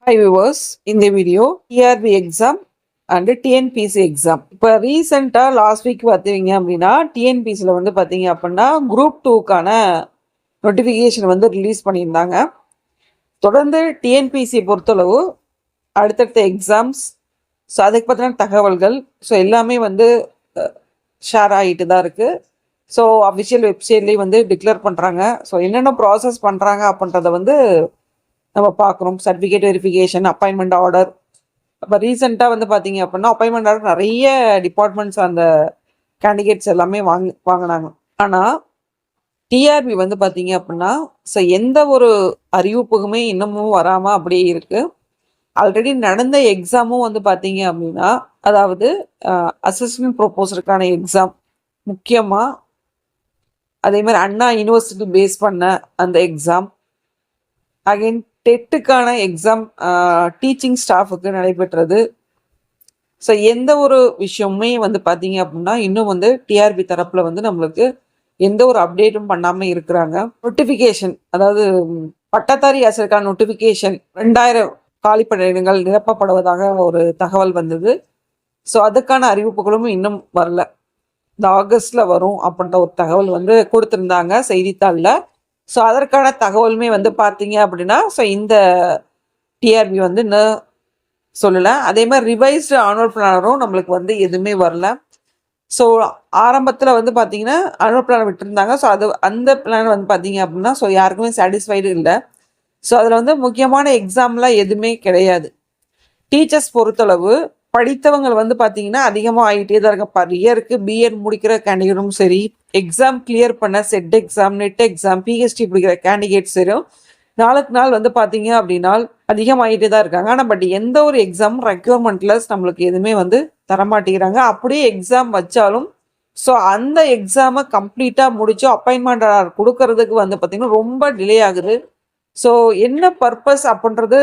Hi viewers, இந்த video TRB exam and TNPSC exam. இப்போ ரீசெண்டாக லாஸ்ட் வீக் பார்த்தீங்க அப்படின்னா டிஎன்பிசியில் வந்து பார்த்தீங்க அப்படின்னா குரூப் 2க்கான நோட்டிஃபிகேஷன் வந்து ரிலீஸ் பண்ணியிருந்தாங்க. தொடர்ந்து டிஎன்பிசி பொறுத்தளவு அடுத்தடுத்த எக்ஸாம்ஸ், ஸோ அதுக்கு பார்த்தீங்கன்னா தகவல்கள், ஸோ எல்லாமே வந்து ஷேர் ஆகிட்டு தான் இருக்குது. ஸோ அஃபிஷியல் வெப்சைட்லேயும் வந்து டிக்ளேர் பண்ணுறாங்க. ஸோ என்னென்ன ப்ராசஸ் பண்ணுறாங்க அப்படின்றத வந்து நம்ம பார்க்குறோம். Certificate verification, appointment order. இப்போ ரீசெண்டாக வந்து பார்த்தீங்க அப்படின்னா அப்பாயின்மெண்ட் ஆர்டர் நிறைய டிபார்ட்மெண்ட்ஸ் அந்த கேண்டிடேட்ஸ் எல்லாமே வாங்கினாங்க. ஆனால் டிஆர்பி வந்து பார்த்தீங்க அப்படின்னா ஸோ எந்த ஒரு அறிவிப்புக்குமே இன்னமும் வராமல் அப்படியே இருக்குது. ஆல்ரெடி நடந்த எக்ஸாமும் வந்து பார்த்தீங்க அப்படின்னா, அதாவது அசிஸ்டன்ட் ப்ரொபோசருக்கான எக்ஸாம் முக்கியமாக, அதே மாதிரி அண்ணா யூனிவர்சிட்டி பேஸ் பண்ண அந்த எக்ஸாம், அகைன் டெட்டுக்கான எக்ஸாம் டீச்சிங் ஸ்டாஃபுக்கு நடைபெற்றது. ஸோ எந்த ஒரு விஷயமுமே வந்து பார்த்தீங்க அப்படின்னா இன்னும் வந்து டிஆர்பி தரப்பில் வந்து நம்மளுக்கு எந்த ஒரு அப்டேட்டும் பண்ணாமல் இருக்கிறாங்க. நோட்டிஃபிகேஷன், அதாவது பட்டதாரி ஆசிரியருக்கான நோட்டிஃபிகேஷன் 2000 காலிப்பணியிடங்கள் நிரப்பப்படுவதாக ஒரு தகவல் வந்தது. ஸோ அதுக்கான அறிவிப்புகளும் இன்னும் வரல. இந்த ஆகஸ்டில் வரும் அப்படின்ற ஒரு தகவல் வந்து கொடுத்துருந்தாங்க செய்தித்தாளில். ஸோ அதற்கான தகவலுமே வந்து பார்த்தீங்க அப்படின்னா ஸோ இந்த டிஆர்பி வந்து இன்னும் சொல்லலை. அதே மாதிரி ரிவைஸ்டு ஆனுவல் பிளானரும் நம்மளுக்கு வந்து எதுவுமே வரல. ஸோ ஆரம்பத்தில் வந்து பார்த்தீங்கன்னா ஆனுவல் பிளான் விட்டுருந்தாங்க. ஸோ அந்த பிளான் வந்து பார்த்தீங்க அப்படின்னா ஸோ யாருக்குமே சாட்டிஸ்ஃபைடு இல்லை. ஸோ அதில் வந்து முக்கியமான எக்ஸாம்லாம் எதுவுமே கிடையாது. டீச்சர்ஸ் பொறுத்தளவு படித்தவங்க வந்து பார்த்தீங்கன்னா அதிகமாக ஆகிட்டே தான் இருக்க. பர் இயருக்கு பிஎட் முடிக்கிற கேண்டிடேட்டும் சரி, எக்ஸாம் கிளியர் பண்ண set exam, net exam, PhD பிடிக்கிற கேண்டிடேட்ஸ் சரி, நாளுக்கு நாள் வந்து பார்த்தீங்க அப்படின்னா அதிகமாகிட்டே தான் இருக்காங்க. ஆனால் பட் எந்த ஒரு எக்ஸாமும் ரெக்யூர்மெண்ட்டில் நம்மளுக்கு எதுவுமே வந்து தரமாட்டேங்கிறாங்க. அப்படியே எக்ஸாம் வச்சாலும் ஸோ அந்த எக்ஸாமை கம்ப்ளீட்டாக முடிச்சு அப்பாயின்மெண்ட் ஆர்டர் கொடுக்கறதுக்கு வந்து பார்த்திங்கன்னா ரொம்ப டிலே ஆகுது. ஸோ என்ன பர்பஸ் அப்படின்றது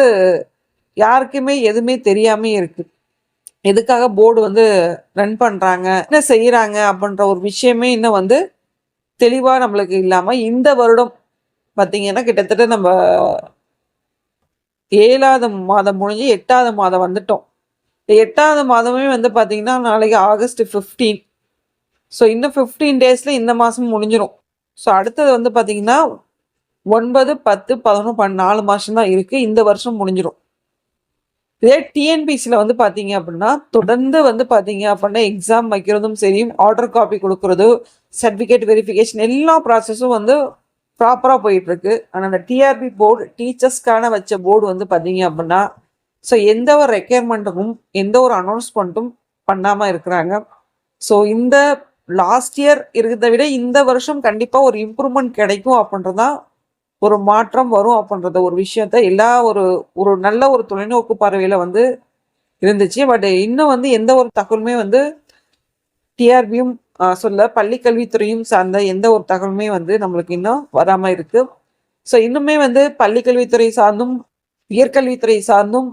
யாருக்குமே எதுவுமே தெரியாமே இருக்குது. எதுக்காக போர்டு வந்து ரன் பண்ணுறாங்க, என்ன செய்கிறாங்க அப்படின்ற ஒரு விஷயமே இன்னும் வந்து தெளிவாக நம்மளுக்கு இல்லாமல் இந்த வருடம் பார்த்திங்கன்னா கிட்டத்தட்ட நம்ம 7வது மாதம் முடிஞ்சு 8வது மாதம் வந்துட்டோம். 8வது மாதமே வந்து பார்த்திங்கன்னா நாளைக்கு ஆகஸ்ட் 15. ஸோ இன்னும் 15 டேஸில் இந்த மாதம் முடிஞ்சிடும். ஸோ அடுத்தது வந்து பார்த்திங்கன்னா 9, 10, 11, 12 4 மாதம் தான் இருக்குது. இந்த வருஷம் முடிஞ்சிடும். இதே டிஎன்பிசியில் வந்து பார்த்தீங்க அப்படின்னா தொடர்ந்து வந்து பார்த்தீங்க அப்படின்னா எக்ஸாம் வைக்கிறதும் சரி, ஆர்டர் காப்பி கொடுக்குறது, சர்டிஃபிகேட் வெரிஃபிகேஷன் எல்லா ப்ராசஸும் வந்து ப்ராப்பராக போயிட்டுருக்கு. ஆனால் அந்த டிஆர்பி போர்டு, டீச்சர்ஸ்க்கான வச்ச போர்டு வந்து பார்த்தீங்க அப்படின்னா ஸோ எந்த ஒரு ரெக்யர்மெண்ட்டுக்கும் எந்த ஒரு அனௌன்ஸ்மெண்ட்டும் பண்ணாமல் இருக்கிறாங்க. ஸோ இந்த லாஸ்ட் இயர் இருக்கிறத விட இந்த வருஷம் கண்டிப்பாக ஒரு இம்ப்ரூவ்மெண்ட் கிடைக்கும் அப்படின்றதான், ஒரு மாற்றம் வரும் அப்படின்றத ஒரு விஷயத்த எல்லா ஒரு நல்ல ஒரு தொலைநோக்கு பார்வையில் வந்து இருந்துச்சு. பட் இன்னும் வந்து எந்த ஒரு தகவலுமே வந்து டிஆர்பியும் சொல்ல பள்ளி கல்வித்துறையும் சார்ந்த எந்த ஒரு தகவலுமே வந்து நம்மளுக்கு இன்னும் வராமல் இருக்குது. ஸோ இன்னுமே வந்து பள்ளி கல்வித்துறை சார்ந்தும் உயர்கல்வித்துறை சார்ந்தும்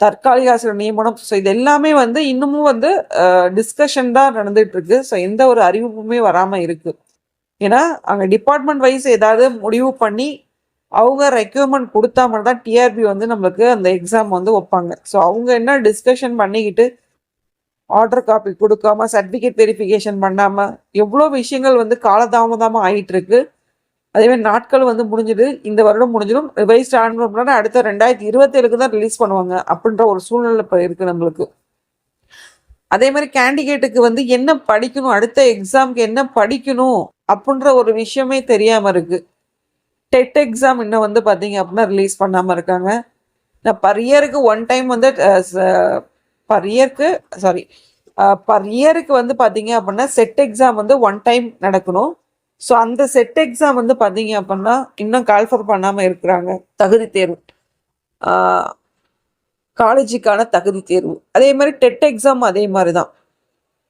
தற்காலிக ஆசிரியர் நியமனம், ஸோ இது எல்லாமே வந்து இன்னமும் வந்து டிஸ்கஷன் தான் நடந்துகிட்டு இருக்கு. ஸோ எந்த ஒரு அறிவிப்புமே வராமல் இருக்குது. ஏன்னா அங்கே டிபார்ட்மெண்ட் வைஸ் ஏதாவது முடிவு பண்ணி அவங்க ரெக்யூர்மெண்ட் கொடுத்தா மட்டும் தான் டிஆர்பி வந்து நம்மளுக்கு அந்த எக்ஸாம் வந்து வைப்பாங்க. ஸோ அவங்க என்ன டிஸ்கஷன் பண்ணிக்கிட்டு ஆர்டர் காப்பி கொடுக்காம, சர்டிஃபிகேட் வெரிஃபிகேஷன் பண்ணாமல் எவ்வளோ விஷயங்கள் வந்து காலதாமதமாக ஆகிட்டு இருக்கு. அதேமாதிரி நாட்கள் வந்து முடிஞ்சிடு, இந்த வருடம் முடிஞ்சிடும். ரிவைஸ்ட் ஆனோம்னா அடுத்த 2027க்கு தான் ரிலீஸ் பண்ணுவாங்க அப்படின்ற ஒரு சூழ்நிலை இப்போ இருக்குது நம்மளுக்கு. அதே மாதிரி கேண்டிடேட்டுக்கு வந்து என்ன படிக்கணும், அடுத்த எக்ஸாமுக்கு என்ன படிக்கணும் அப்படின்ற ஒரு விஷயமே தெரியாமல் இருக்குது. டெட் எக்ஸாம் இன்னும் வந்து பார்த்தீங்க அப்படின்னா ரிலீஸ் பண்ணாமல் இருக்காங்க. நான் பர் இயருக்கு ஒன் டைம் வந்து பர் இயருக்கு வந்து பார்த்தீங்க அப்படின்னா செட் எக்ஸாம் வந்து ஒன் டைம் நடக்கணும். ஸோ அந்த செட் எக்ஸாம் வந்து பார்த்தீங்க அப்படின்னா இன்னும் கால்ஃபர் பண்ணாமல் இருக்கிறாங்க. தகுதி தேர்வு, காலேஜுக்கான தகுதி தேர்வு, அதே மாதிரி டெட் எக்ஸாம் அதே மாதிரி தான்.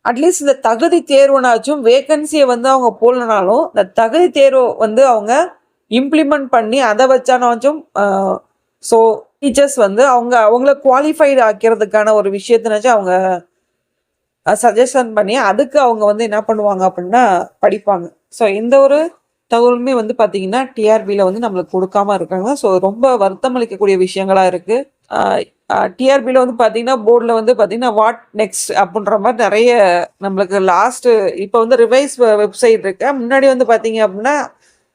அட்லீஸ்ட் இந்த தகுதி தேர்வுனாச்சும் வேகன்சியை வந்து அவங்க போடலனாலும் இந்த தகுதி தேர்வை வந்து அவங்க இம்ப்ளிமெண்ட் பண்ணி அதை வச்சானாச்சும் ஸோ டீச்சர்ஸ் வந்து அவங்கள குவாலிஃபைடு ஆக்கிறதுக்கான ஒரு விஷயத்தினாச்சும் அவங்க சஜஷன் பண்ணி அதுக்கு அவங்க வந்து என்ன பண்ணுவாங்க அப்படின்னா படிப்பாங்க. ஸோ எந்த ஒரு தகவலுமே வந்து பார்த்தீங்கன்னா, டிஆர்பில வந்து நம்மளுக்கு குடுக்காம இருக்காங்க. ஸோ ரொம்ப வருத்தம் அளிக்கக்கூடிய விஷயங்களா இருக்கு. டிஆர்பில வந்து பார்த்தீங்கன்னா, போர்ட்ல வந்து பார்த்தீங்கன்னா, வாட் நெக்ஸ்ட் அப்புட்ன்ற மாரி நெறைய நம்மளுக்கு இப்ப வந்து ரிவைஸ் வெப்சைட் இருக்கு. முன்னாடி வந்து பார்த்தீங்க அப்டின்னா,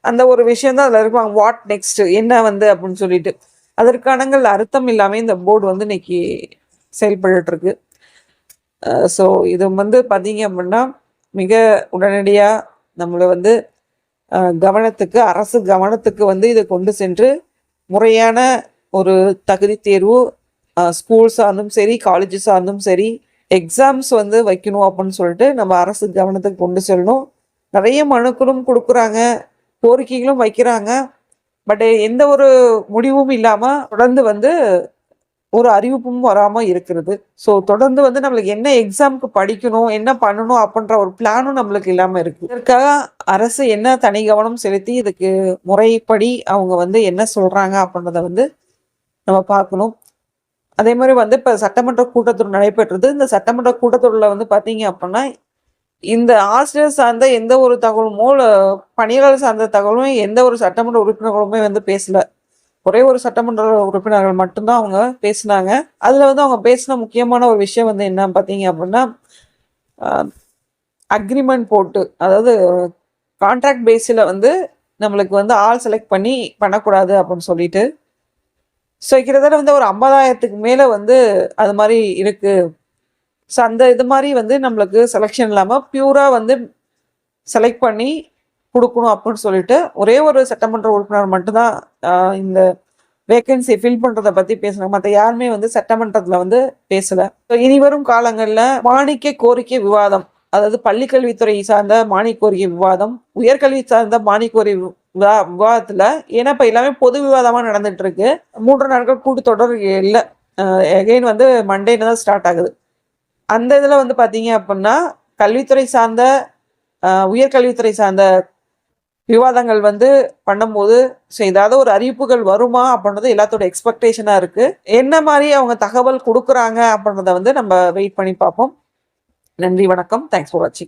அந்த ஒரு விஷயம் தான் அதுல இருக்கும். வாட் நெக்ஸ்ட் என்ன வந்து அப்டின்னு சொல்லிட்டு. அதற்கானங்கள் அர்த்தம் இல்லாம இந்த போர்டு வந்து இன்னைக்கு செயல்பட்டுட்டு இருக்கு. ஸோ இது வந்து பார்த்தீங்க அப்டின்னா, மிக உடனடியா நம்மள வந்து கவனத்துக்கு அரசு கவனத்துக்கு வந்து இத கொண்டு சென்று, முறையான ஒரு தகுதி தேர்வு ஸ்கூல் சார்ந்தும் சரி, காலேஜ் சார்ந்தும் சரி, எக்ஸாம்ஸ் வந்து வைக்கணும் அப்புட்ன்னு சொல்லிட்டு நம்ம அரசு கவனத்துக்கு கொண்டு செல்லணும். நெறைய மனுக்களும் குடுக்குறாங்க, கோரிக்கைகளும் வைக்கிறாங்க. பட் எந்த ஒரு முடிவும் இல்லாம தொடர்ந்து வந்து ஒரு அறிவிப்பும் வராம இருக்கிறது. ஸோ தொடர்ந்து வந்து நம்மளுக்கு என்ன எக்ஸாம்க்கு படிக்கணும், என்ன பண்ணணும் அப்புட்ன்ற ஒரு பிளானும் நம்மளுக்கு இல்லாம இருக்கு. இதற்காக அரசு என்ன தனி கவனம் செலுத்தி இதுக்கு முறைப்படி அவங்க வந்து என்ன சொல்றாங்க அப்புட்ன்றத வந்து நம்ம பார்க்கணும். அதே மாரி வந்து இப்ப சட்டமன்ற கூட்டத்தொடர் நடைபெற்றது. இந்த சட்டமன்ற கூட்டத்தொடர்ல வந்து பார்த்தீங்க அப்புட்ன்னா, இந்த ஆசிரியர் சார்ந்த எந்த ஒரு தகவலுமோ, இல்ல பணியாளர் சார்ந்த தகவலும் எந்த ஒரு சட்டமன்ற உறுப்பினர்களுமே வந்து பேசல. ஒரே ஒரு சட்டமன்ற உறுப்பினர்கள் மட்டும் தான் அவங்க பேசினாங்க. அதுல வந்து அவங்க பேசின முக்கியமான ஒரு விஷயம் வந்து என்ன பார்த்தீங்க அப்டின்னா, அ அக்ரீமெண்ட் போட்டு, அதாவது கான்ட்ராக்ட் பேஸ்ல வந்து நம்மளுக்கு வந்து ஆள் செலக்ட் பண்ணி பண்ணக்கூடாது அப்டின்னு சொல்லிட்டு. ஸோ கிட்டத்தட்ட வந்து ஒரு 50,000க்கு மேல வந்து அது மாரி இருக்கு. ஸோ அந்த இது மாரி வந்து நம்மளுக்கு செலக்ஷன் இல்லாம பியூரா வந்து செலக்ட் பண்ணி குடுக்கணும் அப்டின்னு சொல்லிட்டு, ஒரே ஒரு சட்டமன்ற உறுப்பினர் மட்டும் தான் இந்த வேக்கன்சிய ஃபில் பண்றத பத்தி பேசுனாங்க. மத்த யாருமே வந்து சட்டமன்றத்துல வந்து பேசல. இனிவரும் காலங்கள்ல மானிய கோரிக்கை விவாதம், அதாவது பள்ளி கல்வித்துறை சார்ந்த மானிய கோரிக்கை விவாதம், உயர்கல்வி சார்ந்த மானிய கோரிக்கை விவாதத்துல, ஏன்னா இப்ப எல்லாமே பொது விவாதமா நடந்துட்டு இருக்கு. 3 நாட்கள் கூட்டத்தொடர் இல்ல. எகைன் வந்து மண்டேல தான் ஸ்டார்ட் ஆகுது. அந்த இதுல வந்து பார்த்தீங்க அப்டின்னா, கல்வித்துறை சார்ந்த உயர்கல்வித்துறை சார்ந்த விவாதங்கள் வந்து பண்ணும்போது, ஸோ ஏதாவது ஒரு அறிவிப்புகள் வருமா அப்டின்றது எல்லாத்தோட எக்ஸ்பெக்டேஷனா இருக்கு. என்ன மாரி அவங்க தகவல் குடுக்குறாங்க அப்டின்றத வந்து நம்ம வெயிட் பண்ணி பார்ப்போம். நன்றி, வணக்கம். தேங்க்ஸ் ஃபார் வாட்சிங்.